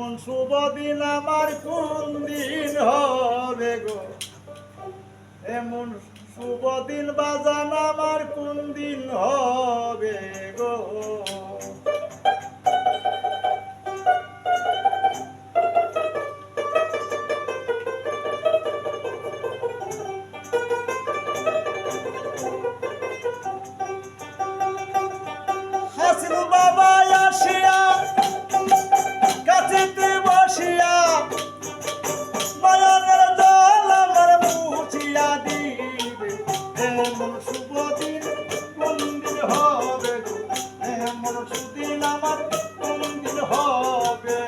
এমন শুভ দিন আমার কোন দিন হবে গো, এমন শুভ দিন বাজান আমার কোন দিন হবে গো। হাসিল বাবা আসিয়া কাছেতে বসিয়া নয়নের জল আমার মুছিয়া দিবে, এমন শুভ দিন কোন দিন হবে গো, এমন সুদিন আমার কোন দিন হবে।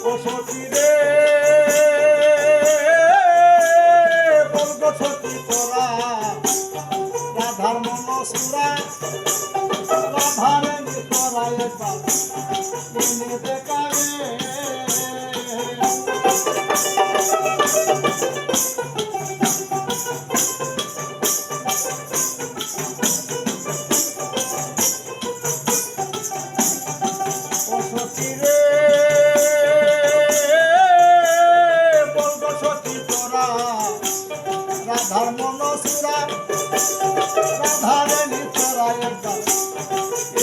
ও সখী রে বলব সখী তোরা রাধার মনসুরা, রাধার তোরা একবার এনে দেখাবে। ও সখী রে বলব সখী তোরা রাধার মনসুরা, রাধার তোরা একবার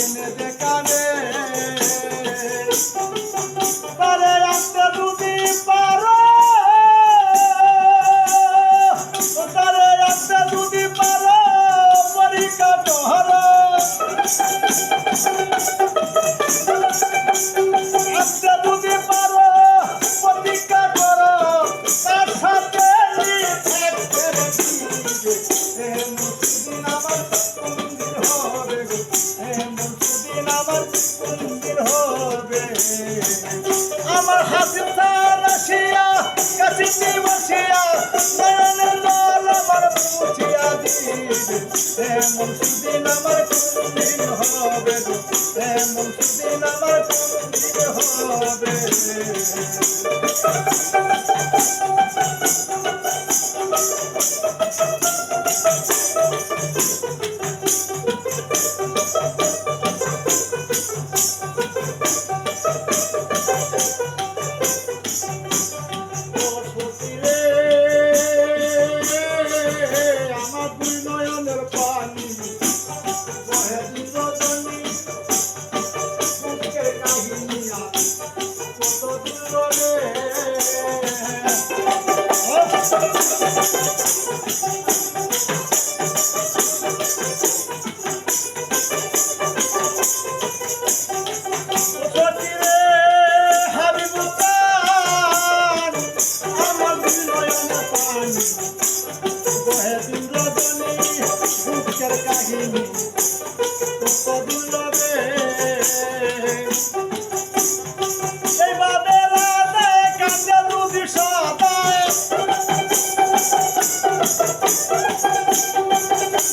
এনে দেখাবে। পারে রাখতে যদি পারো, পারে রাখতে যদি পারো পরীক্ষা তোহর, রাখতে যদি পারো প্রতীক্ষা করো, তার সাথে থাকতে দিবে। এমন সুদিন আমার কোন দিন হবে গো, এমন সুদিন আমার কোন দিন হবে। আমার হাসি তার আসিয়া কাছে বসিয়া নয়নের জল আমার মুছিয়া দিবে, এমন সুদিন আমার কোন দিন হবে গো, এমন সুদিন আমার কোন দিন হবে। ও সখী রে আমার দুই নয়নের পানি বহে দুজনী, বুকের কাহিনী কত দূর রে। সখী রে হাবিবুতান আমার দুই নয়নের পানি বহে দুজনী, বুকের কাহিনী কত দূর রে। এইভাবে রাধে কাঁদে যদি সদায়,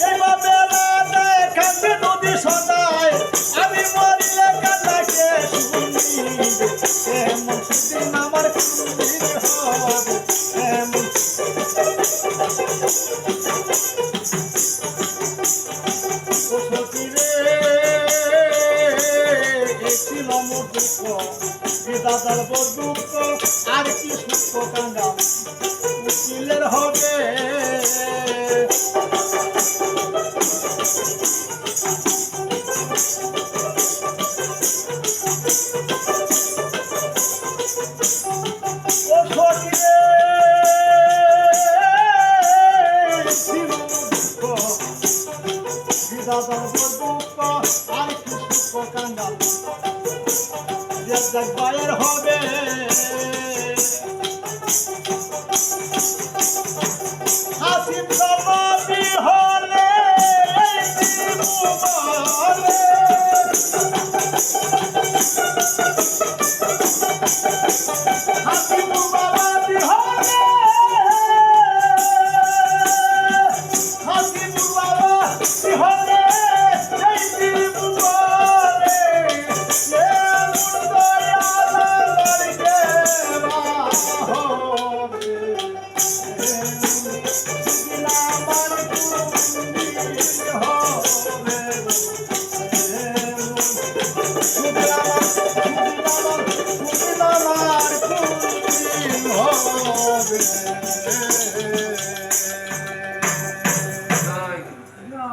এইভাবে রাধে কাঁদে যদি সদায়, আমি মরিলে কান্নাকে শুনিবে, এমন সুদিন আমার কোন দিন হবে, এমন। ও সখী রে ছিল মোর দুঃখ বিধাতার বড় দুঃখ, আর কি সুখ কাঙ্গা উকিলের হবে। ও সখী রে ছিল মোর দুঃখ বিধাতার বড় দুঃখ, আর কি সুখ কাঙ্গা বাইর হবে। হাসি